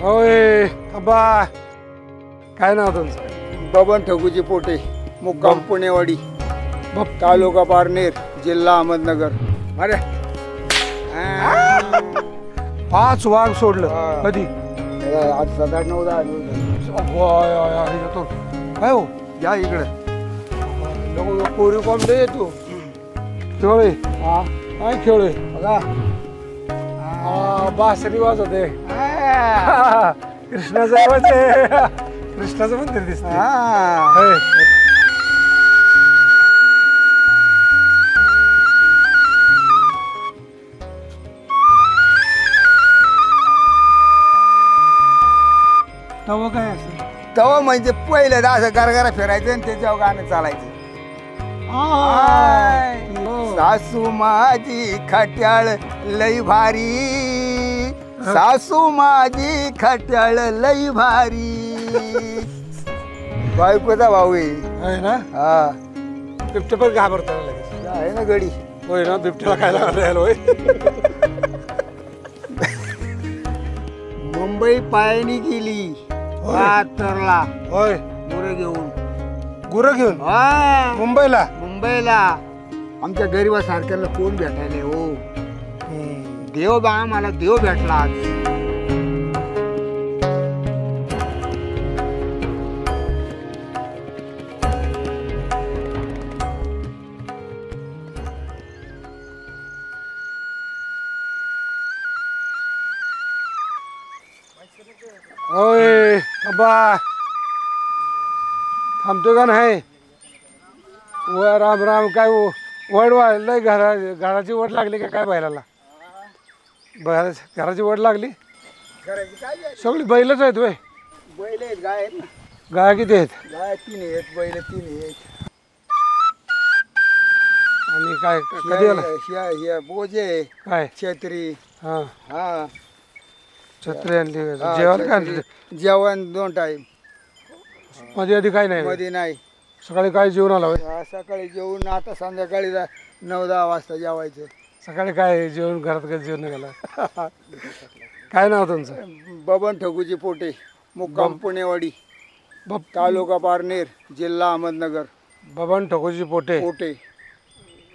होय थांबा. काय नाव तुमचं? बबन ठगूजी पोटे, मुक्काम पुणेवाडी, तालुका पारनेर, जिल्हा अहमदनगर. अरे 5 वाघ सोडलं. हा. कधी? आज 7-8-9-10 काय हो या इकडे. कोरी कोंबडे येतो खेळे. हा काय खेळे? बघा बासरी वाजवते. कृष्णाचं आवाज आहे. कृष्णाचं मंदिर दिसत. तव काय असं तेव्हा म्हणजे पहिलं असं गरगरा फिरायचं आणि त्याच्यावर गाणं चालायचं. सासू माझी खट्याळ लई भारी, सासू माझी खट्याळ लई भारी. बायकोचा भाऊ आहे ना. हा बिबटे पण घाबरतो लगेच. आहे ना गडी. होय ना. बिबट्याला काय लागलं होय. मुंबई पायानी गेली बहात्तरला होय. गुरं घेऊन. गुरं घेऊन हा मुंबईला. मुंबईला आमच्या गरीबासारख्याला कोण भेटायला हो. देव बा आम्हाला देव भेटला आज. होय थांबा. थांबतो का नाही? व राम राम. काय वड वाढलंय. घराची वड लागली का काय बैलाला? घराची वड लागली. सगळी बैलच आहेत वय. बैल आहेत, गाय आहेत ना. गाय किती आहेत? गाय 3 आहेत, बैल 3 आहेत. आणि काय कधी आला? बोजे काय छत्री. हा हा छत्री आणली. जेवायला काय आणलं? जेवण 2 टाइम. मध्ये आधी काय नाही? मध्ये नाही. सकाळी काय जेवण आला होय? सकाळी जेवून आता संध्याकाळी 9-10 वाजता जेवायचं. सकाळी काय जेवण? घरात काय जेवण गेला? काय नाव तुमचं? बबन ठगूजी पोटे, मुक्काम पुणेवाडी, तालुका पारनेर, जिल्हा अहमदनगर. बबन ठकोजी पोटे. पोटे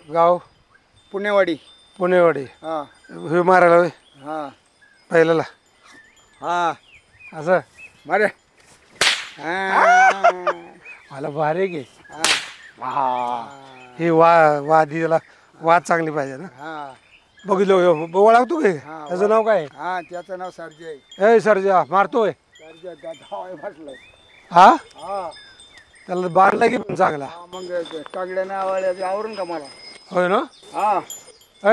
गाव पुणेवाडी. पुणेवाडी. हा हे मारायला होय हा पहिल्याला हा असं? मारे. मला भारी घे. हा ही वादीला वाद चांगली पाहिजे ना. हा बघितलं ओळखतो काय? त्याचं नाव काय? हा त्याचं नाव सरजे आहे. ए सरजा मारतोय. सरजे म्हटलंय. हा हा त्याला बांधला की पण चांगला. मग टांगड्या नावाला आवरून का मला? होय ना. हा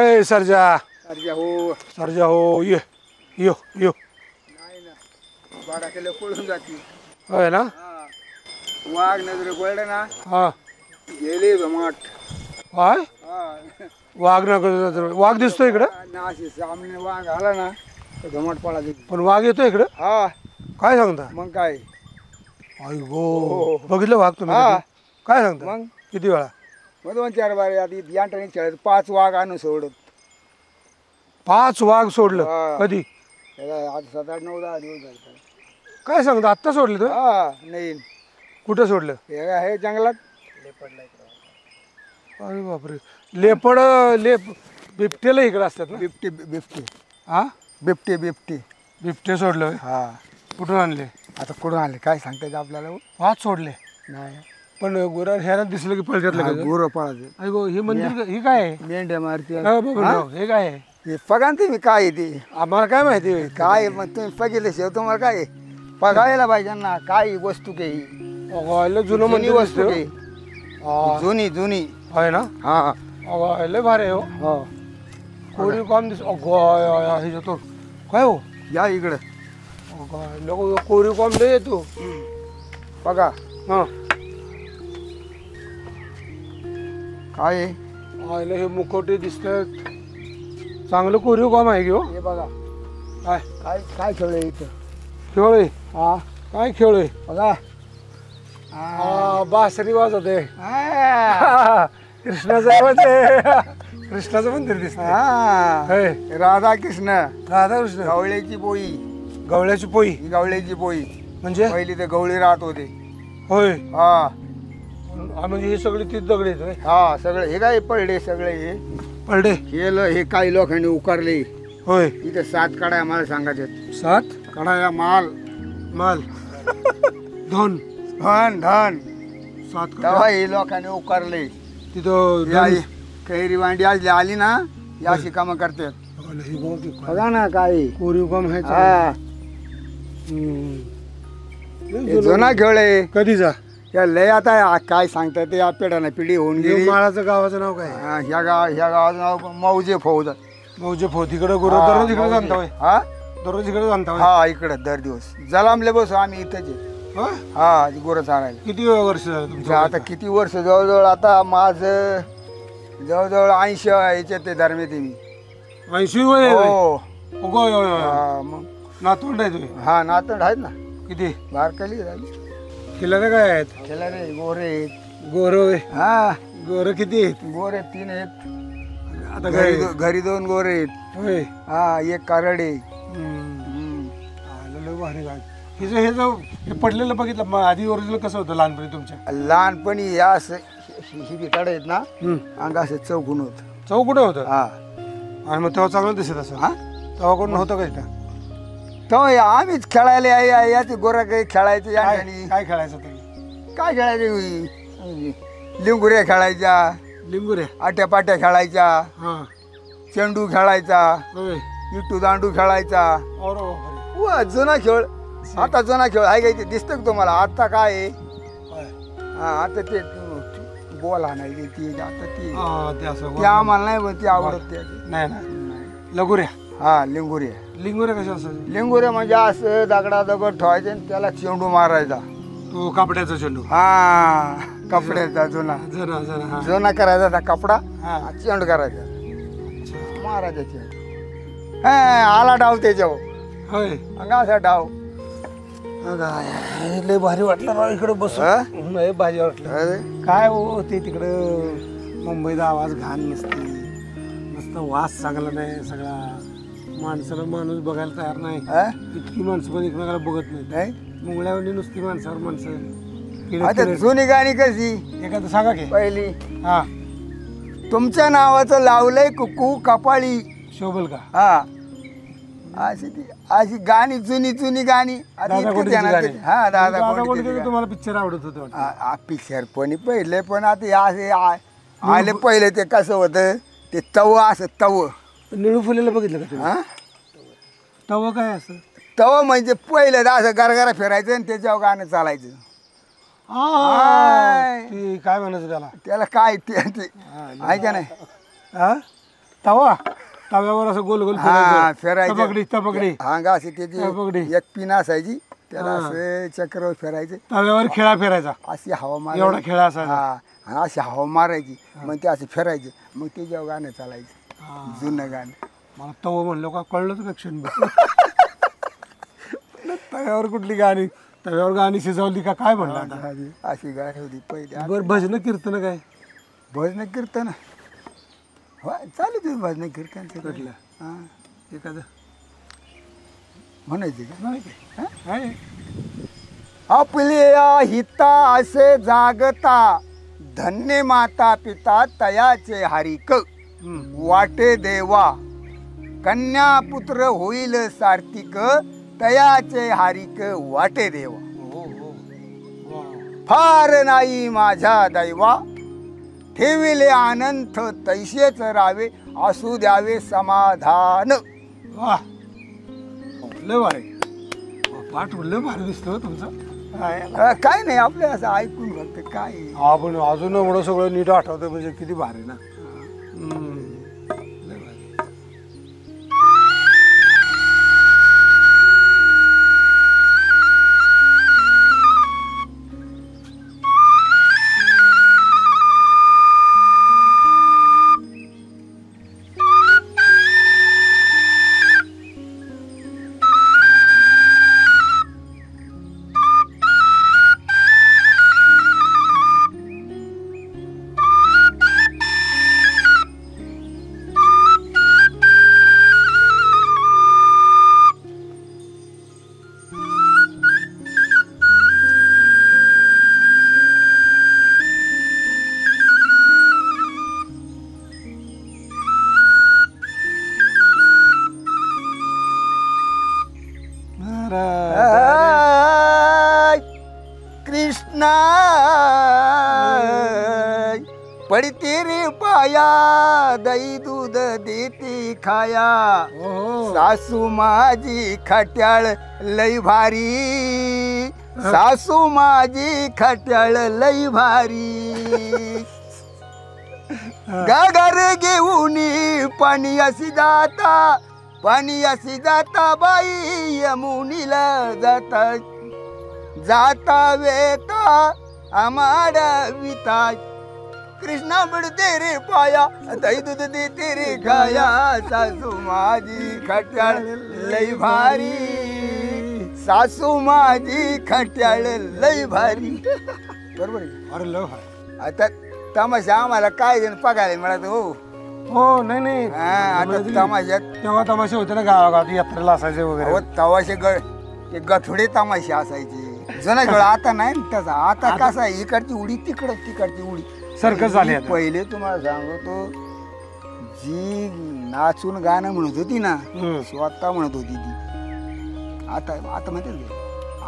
ए सरजा. सरजे हो. सरजा हो. ये यो यो. नाही ना 12 किलो पळून जाते. होय ना. हा वाघ नजरे पडले ना हा गेली जमाट. काय हा वाघ ना? वाघ दिसतो इकडं. नाशी सामने वाघ आला ना तर घमट पळा दे. पण वाघ येतो इकडं? हा काय सांगता? मग काय. आई गो. बघितलं वाघ तुम्ही? हा. काय सांगता? मग किती वेळा? मग 2-4 बारे आधी यांटाने खेळत 5 वाघ आणून सोडत. 5 वाघ सोडलं. हा. कधी? आज 7-8-9-10 दिवस झाले. काय सांगता? आत्ता सोडलं तुम्ही? हा नाही कुठं सोडलं? हे जंगलात अरे बापरे. लेपड बिबटेला इकडे असतात ना. बिबटे बिबटे. हा बिबटे बिबटे. बिबटे सोडलं होय? हा कुठून आणले? आता कुठून आले काय सांगता येतं आपल्याला? 5 सोडले. नाही पण गुरा ह्याला दिसलं की पळतात लगेच. गुरं पळायचे. आई गो. हे मंदिर हे काय आहे? मेंढ्या मारते. हे काय आहे? हे पगान तुम्ही काय आहे ते? आम्हाला काय माहिती होय? काय मग तुम्ही बघितले शेव तुम्हाला काय बघायला पाहिजे ना. काय वस्तू काही जुनं जुनी मंदिर वस्तू दिसतंय. काही जुनी जुनी. आहे ना. हा लय भारी आहे हो. हो कोरीव काम दिस. ह्याच्यातो काय हो? या इकडं लोक कोरीव काम लय येतो. बघा हा काय आहे? हे मुखवटे दिसतात. चांगलं कोरीव काम आहे की हो. हे बघा काय काय काय खेळ आहे इथं? खेळ आहे? हा काय खेळ आहे? बघा बासरी वाजवते. हा. कृष्णाचा आवाज आहे. कृष्णाचं मंदिर दिसत. राधा कृष्ण राधा कृष्ण. गवळ्याची पोळी. गवळ्याची पोळी ही गवळ्याची पोळी. म्हणजे पहिली ते गवळी राहत होते. होय हा म्हणजे हे सगळे तीच दगड आहेत होय? हा सगळे हे काय पडले सगळे हे पडले हे काही लोकांनी उकारले. होय इथे 7 कडाया मला सांगायचे. 7 कडाया माल माल धन धन धन 7 तेव्हा हे लोकांनी उकारले. तिथं या धन. कैरी वांडी आज आली ना या अशी कामं करतात. हे बघ की काय. बघा ना काय कोरीव काम आहे हा हे जुना खेळ आहे. कधीचा या लय आता काय सांगतात ते या पिढ्यानं पिढी होऊन हे गेली. माळाचं गावाचं नाव काय हा, ह्या गावाचं नाव मौजे फौज. मौजे फो तिकडे गुरु दररोज इकडे जाणता होय हा दररोज इकडे जाणता होय हा इकडे दर दिवस जलामले बसू आम्ही इथंच आहे. होय? हा गुरं चालायला. किती वर्ष झालं तुमचं आता किती वर्ष जवळजवळ आता माझं जवळजवळ 80 याच्यात ते दरम्यान मी. 80 वय आहे होय? हो अगो, होय, होय, होय. हा, मग नातवंड आहे तुम्ही हा नातंड आहेत ना किती बारकाली झाली. किल्ला काय आहेत त्याला रे गोरे आहेत. गोर होय हा गोर किती आहेत गोरे 3 आहेत. आता काय घरी 2 गोरे आहेत. होय हा एक करडे. आलं लय भारी गाय हे पडलेलं बघितलं मग आधी ओरिजिनल कसं होतं लहानपणी तुमच्या लहानपणी या असं ही बिताड आहेत ना अंग असं चौकून होत. चौ कुठं होतं हा आणि मग तेव्हा चांगलं दिसत असं हा तेव्हा कोण नव्हतं का इथं तेव्हा आम्हीच खेळायला याचे गोरा काही खेळायचे या ठिकाणी. काय खेळायचं तुम्ही काय खेळायचे लिंगुऱ्या खेळायच्या लिंगुऱ्या आट्यापाट्या खेळायच्या हां चेंडू खेळायचा होय इटू दांडू खेळायचा. और व जुना खेळ. आता जुना खेळ आहे काय ते दिसतं का तुम्हाला? आता काय आहे? हा आता ते बॉल आणायची ती आता ती ते असं ती आम्हाला नाही पण ती आवडत ते. नाही ना लगुऱ्या हा लिंगुऱ्या. लिंगुऱ्या कशा असं लिंगुऱ्या म्हणजे असं दगड ठेवायचे आणि त्याला चेंडू मारायचा. तो कापड्याचा चेंडू हा कपड्याचा जुना जरा जरा हा जुना करायचा त्या कपडा हा चेंडू करायचा मारायचा चेंडू. हा आला डाव त्याच्यावर होय अंगा असा डाव. लय भारी वाटलं राव इकडे बसून लय भारी वाटलं. अरे काय हो ते तिकडं मुंबईचा आवाज घाण नसते नुसतं वास चांगला नाही सगळा माणसाला माणूस बघायला तयार नाही. हा? इतकी माणसं पण एकमेकाला बघत नाही नाही मुंगळ्यावरली नुसती माणसावर माणसं आता जुनी गाणी कशी एखादं सांगा की पहिली हा तुमच्या नावाचं लावलंय कुकू कपाळी. शोभल का हा अशी गाणी जुनी गाणी आता दादा इतकं कोंडकेची ध्यानात गाणी. येते. हा दादा दादा कोंडकेची कोंडकेचं गाणी. तुम्हाला पिक्चर आवडत होतं वाटतं. पिक्चर पण पहिले पण आता हे असे आले पहिले ते कसं होतं ते तव असं तव. निळू फुलेला बघितलं का तुम्ही हा तवं काय असं तव म्हणजे पहिलं असं गरगरा फिरायचं आणि त्याच्यावर गाणं चालायचं. ते काय म्हणायचं त्याला त्याला काय ते आहे का नाही? हा तवा तव्यावर असं गोल गोल हा फिरायचं. फिरायचं तपकडी हांगा अशी तपकडी. त्याची एक पिन असायची त्याला असं चक्र फिरायचं तव्यावर खेळा फिरायचा अशी हवा मार. एवढा खेळा असायचा. हा आणि अशी हवा मारायची मग ते असं फिरायचं मग त्याच्यावर गाणं चालायचं जुनं गाणं. मला तव म्हणलं का कळलंच का क्षण तव्यावर कुठली गाणी तव्यावर गाणी शिजवली का काय म्हणलं आता अशी गाणी होती पहिले. बरं भजन कीर्तन काय भजन कीर्तन हो चालू तुम्ही भजन कीर्तन कुठलं हा एखादं म्हणायचे का? नाही काय आहे? आपल्या हितासे जागता धन्य माता पिता तयाचे हारिक वाटे देवा कन्या पुत्र होईल सार्थिक तयाचे हारिक वाटे देवा. हो हो फार नाही माझ्या दैवा ठेविले अनंत तैसेच रावे असू द्यावे समाधान. वा लय भारी पाठ लय भारी दिसतो तुमचं. काय नाही आपलं असं ऐकून फक्त काय आपण अजून एवढं सगळं नीट आठवतं म्हणजे किती भारी ना. लय भारी. तर कृष्णा पडती रे पाया दही दूध देती खाया हो सासू माझी खट्याळ लई भारी सासू माझी खट्याळ लई भारी गागर घेऊन पाणी अशी जाता बाई यमुनीला जाता वेता आमाडा विता कृष्णा पडते रे पाया दही दूध देते रे खाया सासू माझी खट्याळ लई भारी सासू माझी खट्याळ लई भारी बरोबर आहे. अरे लव आहे. आता तमाशा आम्हाला काय जण बघायला मिळत हो. हो नाही नाही हा, आता तमाशात तेव्हा तमाशे होते ना गावागावात यात्रेला असायचे वगैरे. अहो, तवाशे ते गथुडे तमाशे असायचे जुना खेळ. आता नाही ना तसा. आता कसा आहे, इकडची उडी तिकडची उडी सर्कस झाली आता. पहिले तुम्हाला सांगतो जी नाचून गाणं म्हणत होती ना स्वतः म्हणत होती ती. आता माहिती आहे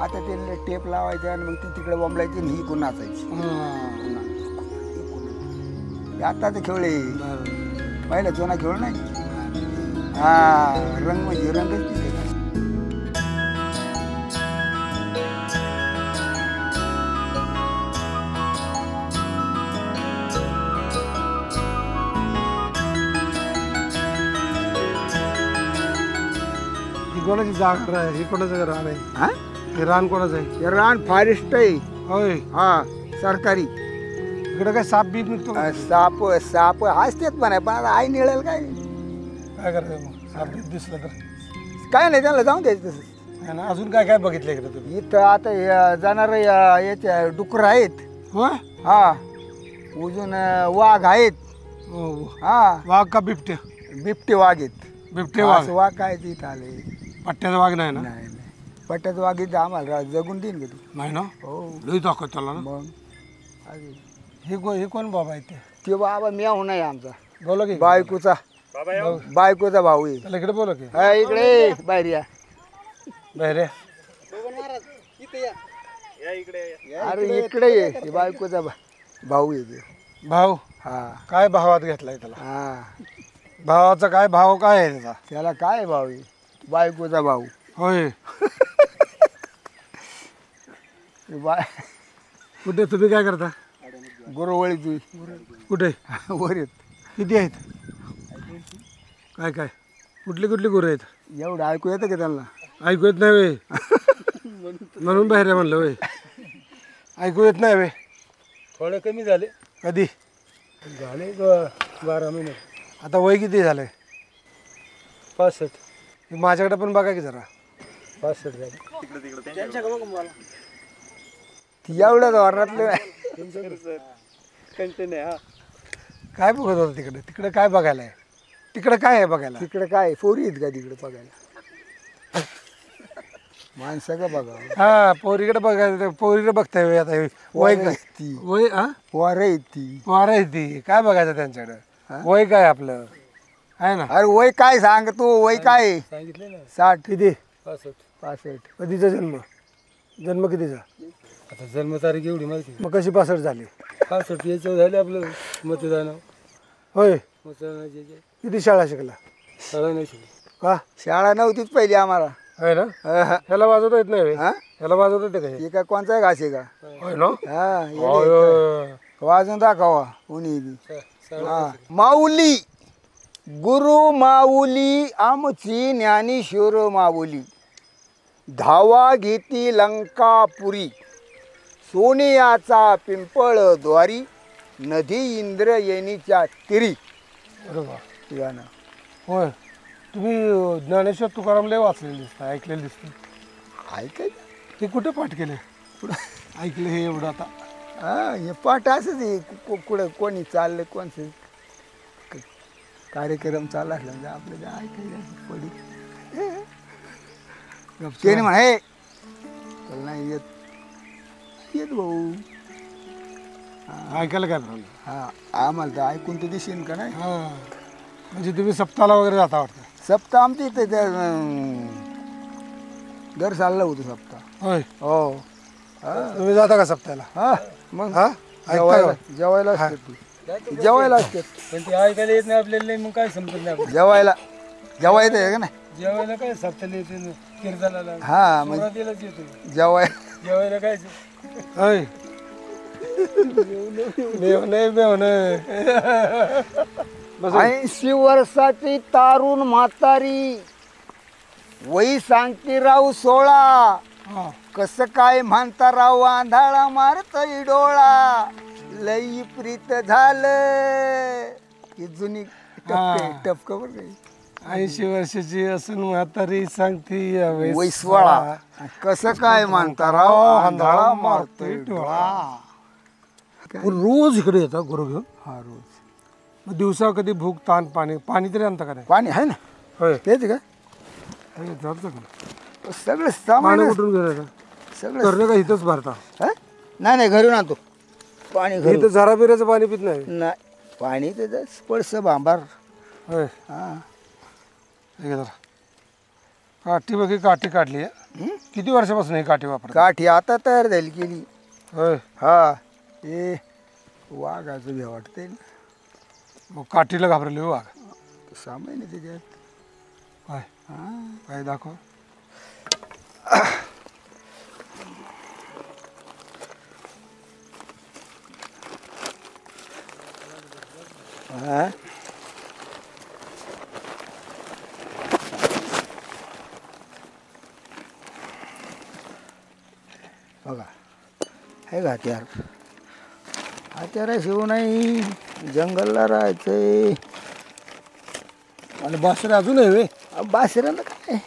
आता ते टेप लावायचे आणि मग ती तिकडे बोंबलायची आणि ही कोण नाचायची. आताचे खेळ आहे, पहिला जुना खेळ नाही. हा रंग म्हणजे रंगच तिथे. ही कोणाची जागा आहे? ही कोणाचं रान आहे? हा हे रान कोणाचं आहे? हे रान फॉरेस्ट आहे. होय हा सरकारी. इकडे काय साप बीप निघतो का? साप असतेच पण आहे, पण आता आई निळेल काय काय करायचं मग साप बीप दिसलं तर? काय नाही त्यांना जाऊन द्यायचं तसं. है ना. अजून काय काय बघितलं इकडे तुम्ही? इथं आता जाणार याच्या डुकर आहेत. होय हा अजून वाघ आहेत. हो. हा वाघ का बिबटे? बिबटे वाघ आहेत. बिबटे वाघ. असं वाघ काय इथं आले. पट्ट्याचा वाघ नाही ना? नाही पट्ट्याचं वाघ इथं आम्हाला जगून देईन का तू. नाही ना. हो लई ताकद त्याला ना. मग अजून हे कोण बाबा आहे ते? ते बाबा म्याव नाही आमचा बोला की बायकोचा भाऊ आहे. त्याला इकडे बोला की. हा, इकडे बाहेर या. रे अरे इकडे ये. ते बायकोचा भाऊ आहे ते. भाऊ हा काय भावात घेतलाय त्याला? हा भावाचा काय भाव काय आहे त्याचा? त्याला काय भाऊ आहे? बायकोचा भाऊ. होय. बाय कुठे तुम्ही काय करता? गुरुवळी तुझी कुठे? वर येत. किती आहेत? काय काय कुठली गुरु आहेत? एवढं ऐकू येतं का त्यांना? ऐकू येत नाही वे म्हणून बाहेर आहे म्हणलं वे. ऐकू येत नाही वे. थोडे कमी झाले. कधी झाले 12 महिने. आता वय किती झालंय? 65. माझ्याकडे पण बघा की जरा. 65 झाले. ती एवढ्या धोरणातलं काय बघत होतं तिकडे? तिकडे काय बघायला आहे? तिकडे काय आहे बघायला? तिकडे काय पोरी आहेत का तिकडे बघायला? माणसं का बघा. हा पोरीकडे बघायला. पोरीकडे बघताय वे आता. वय काय ती वय? हा पोर आहे ती. वार आहे ती. काय बघायचं त्यांच्याकडे? वय काय आपलं आहे ना? अरे वय काय सांग तू. वय काय सांगितले ना. 60. किती? 65. कधीचा जन्म कितीचा? आता जन्मतारीख एवढी माहिती. मग कशी 65 झाली? 65 याच्यावर झाले आपलं मतदान. होय. मतदानाचे किती शाळा शिकला? शाळा नाही शिकली. का? शाळा नव्हतीच पहिली आम्हाला. आहे ना. ह्याला वाजवता येत नाही. हा ह्याला वाजवता येते काय? हे काय कोणचा घास आहे का? होय ना. हा होय. वाजून दाखवा कोणी बी. हा माऊली गुरु माऊली आमची ज्ञानेश्वर माऊली. धावा घेती लंकापुरी सोनियाचा पिंपळ द्वारी नदी इंद्रयणीच्या तिरी. अरे वा. गाणं. होय. तुम्ही ज्ञानेश्वर तुकाराम लय वाचलेले दिसतं, ऐकलेलं दिसतं. ऐकायचं ते कुठे पाठ केले? ऐकलं हे एवढं आता? हा हे पाठ असंच आहे. कुठं कोणी चाललं कोणचं कार्यक्रम चालला असला म्हणजे आपल्याला ऐकायचं पडी. त्याने म्हणा हे चल नाही येत भाऊ. ऐकायला काय प्रॉब्लेम? हा आम्हाला तर ऐकून तर दिसेन का नाही. हां म्हणजे तुम्ही सप्ताहाला वगैरे जाता वाटतं? सप्ताह आमच्या इथं त्या दर सालला होतो सप्ताह. होय हो. तुम्ही जाता का सप्त्याला? हा मग हा जेवायला जेवायला असतात ती. जेवायला असतात. पण ते ऐकायला येत नाही आपल्याला, मग काय समजत नाही आपल्याला. जेवायला जेवायचं आहे का नाही? जेवायला काय सप्त्याला येते कीर्तनाला हा मग सुरुवातीलाच येतो. जेवाय जेवायला काय होय बेवणे 80 वर्षाची तारुण म्हातारी वही सांगते राव 16. कसं काय म्हणता राव आंधळा मारतोय डोळा. लई प्रीत झालं ही जुनी टपक बरं काही. 80 वर्षाची असून म्हातारी सांगती वही 16. कसं काय म्हणता राव आंधळा मारतोय डोळा. रोज इकडे येतात गुरु घेऊन. हा रोज मग दिवसा कधी भूक ताण पाणी तरी आणता का नाही? पाणी आहे ना. होय तेच का जातं का? सगळं सामान पाणी कुठून घेऊन सगळं. करणे का इथंच भरता? हा? नाही घरून आणतो पाणी घरून. इथं झरा बिराचं पाणी पित नाही. नाही पाणी त्याचं स्पर्श भांबार. होय हा ठीक आहे जरा काठी बघी काठी काढली आहे. किती वर्षापासून ही काठी वापरता? काठी आता तयार झाली केली. होय हा हे वाघाचं भे वाटतंय ना. मग काठीला घाबरले वाघ? सामान्य त्याच्यात काय हा काय दाखव. हा बघा आहे का हत्यार. हत्याराशिवाय नाही जंगलला राहायचंय. आणि बासरे अजून आहे वे? बासऱ्याला काय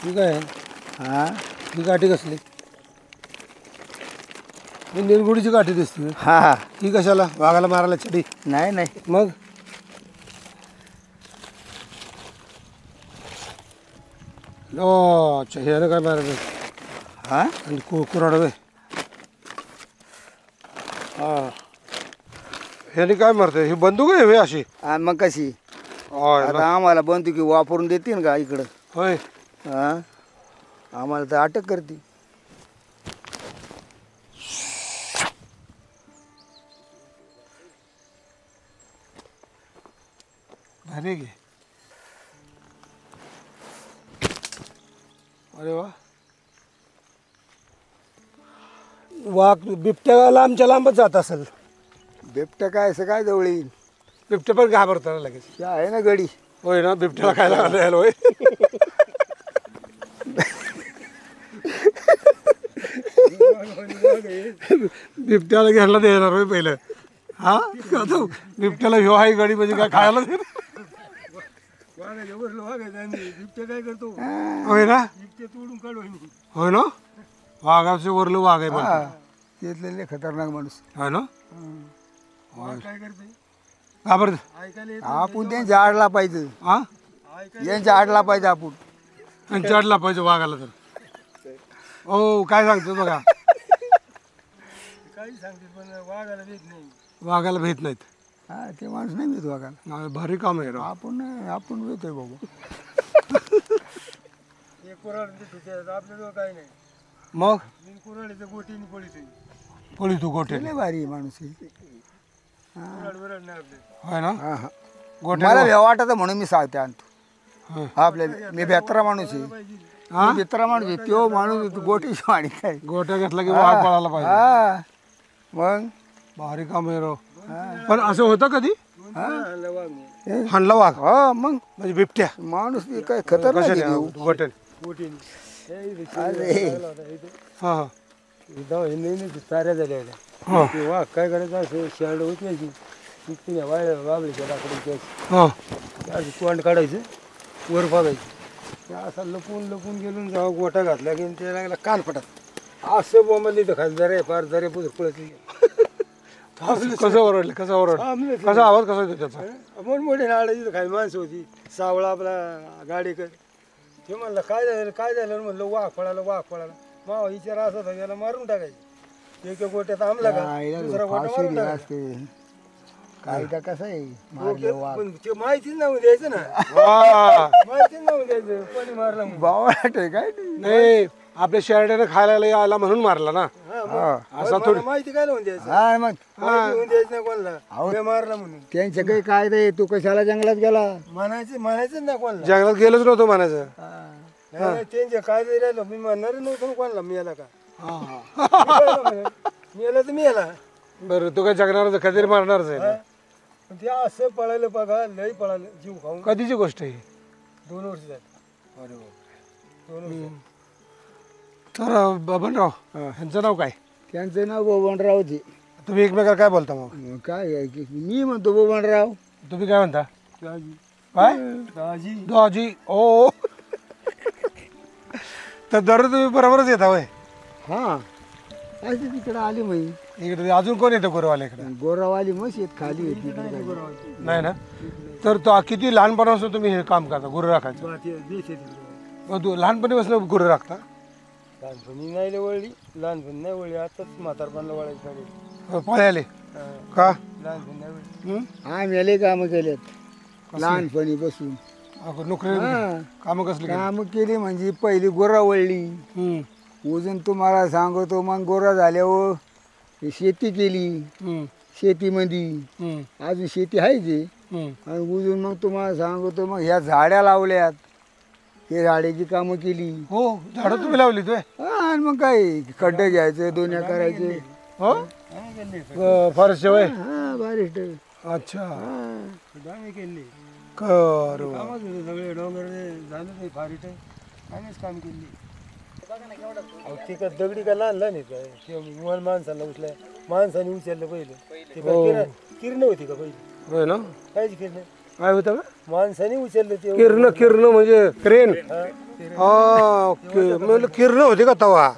ठीक आहे. हा ही काठी कसली? ही निरगुडीची काठी दिसते. हा हा ही कशाला? वाघाला मारायला छडी? नाही मग अच्छा ह्यानं काय मारायचं? हा आणि कुराड वे हा ह्याने काय मारते? ही बंदूक आहे वे अशी? आणि मग कशी होय आता आम्हाला बंदुकी वापरून देतील का इकडं? होय हा आम्हाला तर अटक करते. भारी घे. अरे वा वाघ बिबट्या लांबच्या लांबच जात असेल. बिबट्या काय असं काय जवळ येईल? बिबट्या पण घाबरतात ना लगेच. त्या आहे ना गडी. होय ना बिबट्याला काय लागलं होय. बिबट्याला घ्यायला देणार होय पहिलं. हा आता बिबट्याला ह्यो हाय गाडी म्हणजे काय खायला दे. बिबट्या काय करतो, होय ना बिबट्या तोडून काढू. होय ना वाघाचे वरलं वाघ आहे हा पण. तिथले लय खतरनाक माणूस. होय ना काय करते घाबर ऐकायला येत. आपण त्यांच्या आडला पाहिजे. हा यांच्या आडला पाहिजे आपण. आणि चढला पाहिजे वाघाला तर. हो काय सांगतो बघा काही सांगते पण वाघाला येत नाही. वाघाला भेट नाहीत. हा ते माणूस नाही मिळत बघायला. हा, भारी काम आहे राव. आपण मिळतोय बाबा. हे कुऱ्हाड आपल्याजवळ काही नाही. मग मी कुऱ्हाडीचं गोटीने पळीतोय. पळी तू गोटे लय भारी माणूस आहे. कुऱ्हाड बिराड नाही आपले. होय ना हा हा गोटे मला भेव वाटत म्हणून मी सावते आणतो. होय. आपल्या मी बेतरा माणूस आहे. हा? मी बेतरा माणूस आहे. तो माणूस गोटी आणि काय गोट्या घेतला की वाघ पळायला पाहिजे. हा मग भारी काम आहे राव. पण असं होतं कधी आणलं वाघ मी. हाणला वाघ हा मग म्हणजे बिबट्या माणूस बी काय खतरनाक आहे देव. गोट्याने गोटीने. हे इथे अरे लागला होता इथे. हा हा इथं हे नेहमी चाऱ्या झाल्या होत्या. हा ते वाघ काय करायचं असं शेरड होत नाही ती. तिथे वाबळीच्या लाकडी हा असं तोंड काढायचं वर बघायचं. ते असा लपून गेलो न जेव्हा गोटा घातला की ते लागला कानपटात असं बोंबली तर खाली जरे फार जरे पुढे पळत कसं ओरडले कसं ओरडले कसा आवाज कसा येतो त्याचा? मोठमोठे नाडं तिथं खाली माणसं होती. सावळा आपला गाडीकर ते म्हणलं काय झालं म्हणलं वाघ पळाला मावा विचार असा होता याला मारून टाकायचं. एक गोट्यात आमला का आईला दुसरा गोटा फाशी मारून दिला टाकायचा. असते. कायदा कसा आहे मारले वाघ पण ते माहितीच नाही द्यायचं ना वा. माहितीच नाही द्यायचं कोणी मारला म्हणून. बावळाट आहे काय नाही. नाही आपल्या शेरड्यानं खायला आला म्हणून मारला ना. हा, मग. हा. असा मला माहिती काय लावून द्यायचं हा मग माहिती होऊन द्यायचं नाही कोणाला मी मारला म्हणून त्यांचे काही कायदा आहे तू कशाला जंगलात गेला म्हणायचं नाही कोणाला जंगलात गेलोच नव्हतो म्हणायचं. नाही, त्यांचे काय जरी राहिलं मी म्हणणार नव्हतं ना कोणाला मी याला का मी याला तर मी याला बरं तू काय जगणारच कधी मारणारच आहे ना. पण ते असं पळायला बघा लई पळालं जीव खाऊन कधीची गोष्ट आहे ही? 2 वर्ष झाली 2 वर्ष तर बबनराव ह्यांचं नाव काय? त्यांचं नाव बबनरावजी तुम्ही एकमेकाला काय बोलता मग? काय आहे की मी म्हणतो बबनराव तुम्ही काय म्हणता? दाजी काय दाजी दाजी ओ. तर दररोज तुम्ही बरोबरच येता होय? हा अशी तिकडे आली मग इकडे अजून कोण येतं गोरवाला इकडे? गोरावाली मस्त येत खाली होती तिकडे. नाही ना. तर तो किती लहानपणापासून तुम्ही हे काम करता गुरु राखायचं? देश आहे तिकडे मग तू लहानपणीपासून गुरु राखता? लहानपणी नाही वळली लहानपणी नाही वळली आताच म्हातारपणाला वळायची पाहिजे पळाले का? लहानपणी नाही वळली हं? आम्ही लय कामं केलेत लहानपणी बसून नोकरी कामं कसली केली? कामं केली म्हणजे पहिली गोरावळली हं, अजून तुम्हाला सांगतो मग गोरा झाल्यावर शेती केली हं, शेतीमध्ये हं, अजून शेती आहे जे हं. आणि अजून मग तुम्हाला सांगतो मग ह्या झाड्या लावल्यात हे झाडाची कामं केली हो झाडं तुम्ही लावली तू? हा, आणि मग काय खड्डे घ्यायचे दोन्या करायचे हो आम्ही केली फारच शेवय. हा बारीक अच्छा आम्ही केली कर. कामच होते सगळे डोंगर झालं ते फारीट आम्हीच काम केली ते का दगडी का लहान लहान आहेत काय ते वन माणसाला उचल्या माणसाने उचललं पहिलं ते काय किरण होती का पहिली होय ना. कायची किरण काय होतं का? माणसाने उचललं ते किरण किरण म्हणजे क्रेन. हा, म्हणजे किरण होते का तवा?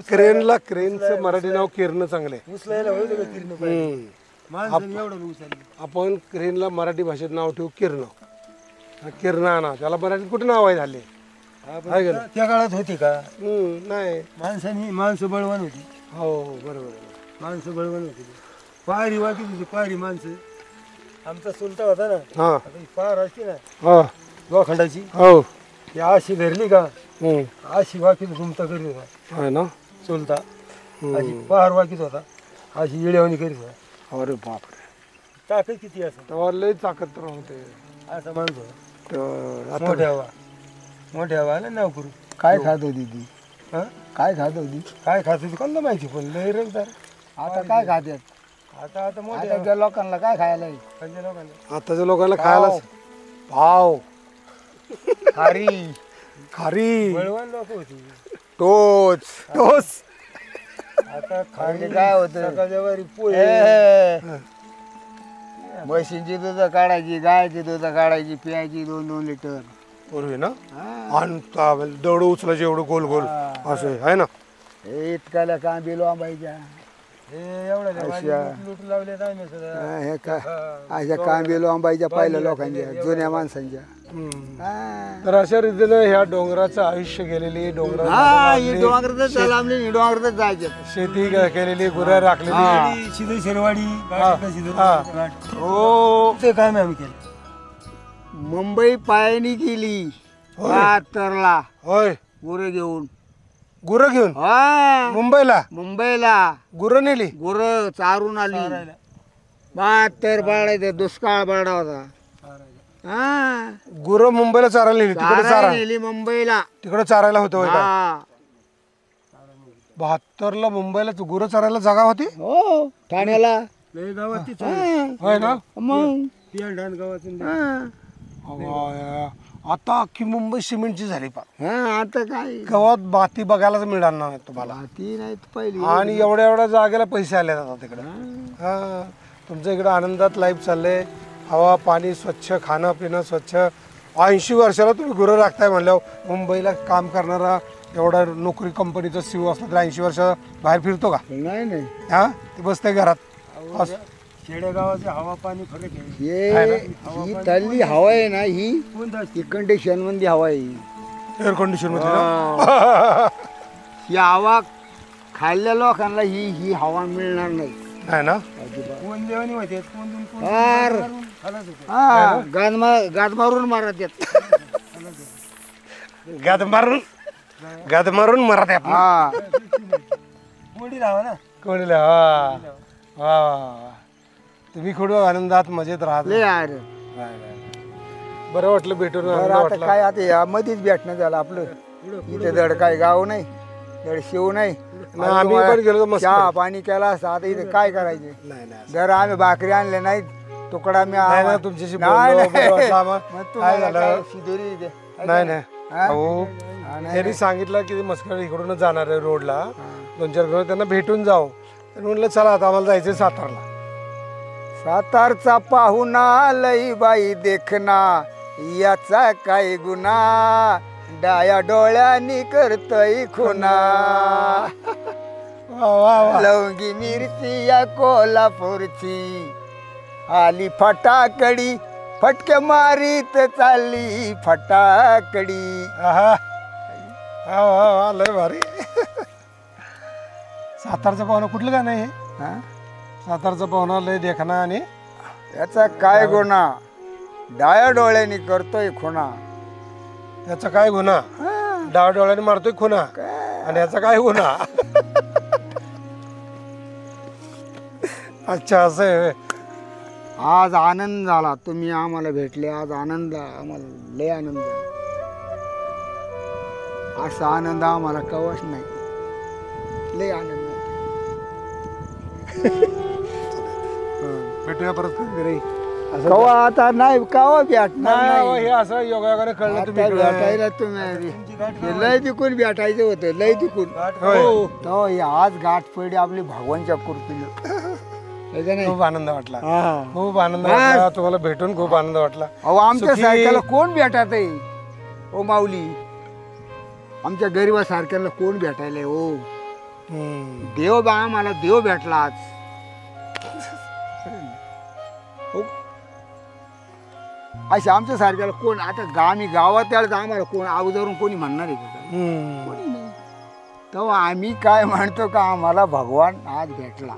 क्रेनला क्रेनचं मराठी नाव किरण चांगले. उचलायला होतं का किरण माणसाने एवढं उचललं आपण क्रेनला मराठी भाषेत नाव ठेवू किरण. किरणा त्याला मराठीत कुठे नाव आहे झाले? आहे का नाही? त्या काळात होती का नाही. माणसं बळवान होती हो बरोबर. माणसं बळवान होती पायरी वाकीत होती पायरी माणसं आमचा सुलता होता ना हा आता ही पार असते ना हा लोखंडाची हो ती अशी धरली का हं. अशी वाकीत घुमता करीत होता आहे ना. चुलता अशी पार वाकीत होता अशी इळवणी करीत होता अरे बापरे. ताकद किती असं तेव्हा लय ताकद राहते. असा माणूस होता तर आता मोठ्या हवा ना नाव करू काय खात होती ती हा काय खात होती काय खात होती कोणाला माहिती पण लय रंगदार आता काय खात्यात आता मोठ्या आता त्या लोकांना काय खायला आहे? पंजा लोकांना आताच्या लोकांना खायला भाव खारी खारी बळवान लोक होती टोच टोच. आता म्हणजे काय होतं सकाळच्या वारी पोहे ए, म्हशींची दूध काढायची गायची दूध काढायची प्यायची 2-2 लिटर पूर्वी ना. आणि दौड उचलायचे एवढं गोल गोल असं आहे ना. इतकाल्या कांबी लोंबायच्या हे एवढ्या लूट लावले आम्ही सगळं हे का अशा कांबी लोंबायच्या पहिल्या लोकांच्या जुन्या माणसांच्या हम्म. हा. तर अशा रीतीनं ह्या डोंगराचं आयुष्य गेलेली हा ही डोंगरातच लांबली डोंगरातच जायचे शेती केलेली गुरं राखलेली. शिदे शेरवाडी हा. हो ते काम आम्ही केलं मुंबई पायानी केली 72ला होय गुरं घेऊन गुरं घेऊन हा मुंबईला मुंबईला गुरं नेली. गुरं चारून आली 72 बाळायचं दुष्काळ बाळा होता हा गुरं मुंबईला चारायला नेली. तिकडे चारायला नेली मुंबईला तिकडे चारायला होतं होय का? हा 72ला मुंबईला गुरं चारायला जागा होती. हो ठाण्याला लय गावात तीच हा. होय ना. मग पियालढाण गावातून हा. आता अख्खी मुंबई सिमेंटची झाली पा. हा आता काय गावात माती बघायलाच मिळणार नाही तुम्हाला. ती नाही पहिली आणि एवढ्या एवढ्या जागेला पैसे आले आता तिकडे. हा तुमच्या इकडे आनंदात लाईफ चाललंय. हवा पाणी स्वच्छ खाणं पिणं स्वच्छ. 80 वर्षाला तुम्ही गुरं राखताय म्हणल्यावर मुंबईला काम करणारा एवढा नोकरी कंपनीचा सीओ असला तर 80 वर्ष बाहेर फिरतो का? नाही हा ते बसते घरात. खेडेगावाचे हवा पाणी फरक आहे हे ही तल्ली हवा आहे ना ही कोणता कंडिशन मध्ये हवा आहे एअर कंडिशन मध्ये ना? ही हवा खाल्ल्या लोकांना ही ही हवा मिळणार नाही. नाही ना कोण जेवणी होते कोण अर. खालाच होते. हा गाद मारून मारत येत. गाद मारून मरत आहे आपण. हा कोणी राहा ना कोणीला हा वा तुम्ही खूप आनंदात मजेत राहत. लय यार. बरं वाटलं भेटून, बरं आनंद आता वाटला. काय आता या मध्येच भेटणं झालं आपलं. इथे धड काय गाव नाही, धड शिव नाही. नाही, आम्ही पण गेलो होतो मस्त. चहा पाणी केला असता. आता इथे काय करायचे. नाही नाही जर आम्ही भाकरी आणले नाहीत तुकडा मी नाही ना, तुमच्याशी नाही, बोललो, बरं वाटलं नाही. आम्हाला. मग काय तुम्हाला झालं? काय शिदोरी इथे. नाही नाही हा? अहो नाही, त्यांनी सांगितलं की मस्कड इकडूनच जाणार आहे रोडला 2-4 किलोमीटर, त्यांना भेटून जाऊ. तर म्हणलं चला आता आम्हाला जायचं सातारला. सातारचा पाहुणा लई बाई देखना, याचा काय गुन्हा, डाया डोळ्यांनी करतय खुना. वा वा वा लवंगी मिरची या कोल्हापूरची, आली फटाकडी फटके मारीत चालली फटाकडी. आहा. वा वा वा लय भारी. सातारचा पाहुणा कुठलं गाणं आहे हे? हा? सातारचा पाहुणा लय देखना आणि याचा काय गुन्हा, डाया डोळ्यांनी करतोय खुना. याचा काय गुन्हा, डाव डोळ्याने मारतोय खुना, आणि याचा काय गुन्हा. अच्छा असं आहे. आज आनंद झाला, तुम्ही आम्हाला भेटले. आज आनंद, आम्हाला लय आनंद झाला. असा आनंद आम्हाला कवच नाही. लय आनंद. भेटूया परत कधीतरी. असं कवा आता नाही, कवा भेटणार नाही, नाही. हे असं योगायोगाने कळलं आता तुम्ही इकडे. भेटायला तुम्ही हे लय तिकून भेटायचं होतं, लय तिकून. होय. तो हे आज गाठ पडली आपली भगवानच्या कृपेनं. है का नाही? खूप आनंद वाटला, हा. खूप आनंद वाटला तुम्हाला भेटून, खूप आनंद वाटला. अहो आमच्या सुखी- सारख्याला कोण भेटत आहे ओ माऊली. आमच्या गरीबासारख्याला कोण भेटायला आहे ओ. हम्म. देव बा आम्हाला देव भेटला आज. हो. अशा आमच्या सारख्याला कोण आता आम्ही गावात यायला तर आम्हाला कोण अगोदरून कोणी म्हणणार आहे का. हम्म. तेव्हा आम्ही काय म्हणतो का आम्हाला भगवान आज भेटला.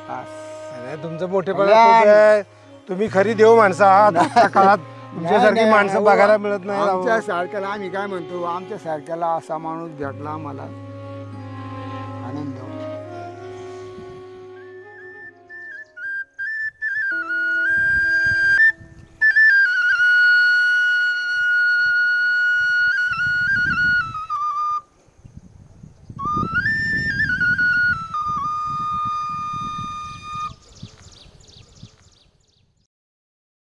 नाही, तुमचं मोठेपणा खूप आहे. तुम्ही खरी देव माणसं आहात. आजच्या काळात तुमच्यासारखी माणसं बघायला मिळत नाही. आमच्या सारख्याला आम्ही काय म्हणतो, आमच्या सारख्याला असा माणूस भेटला आम्हाला.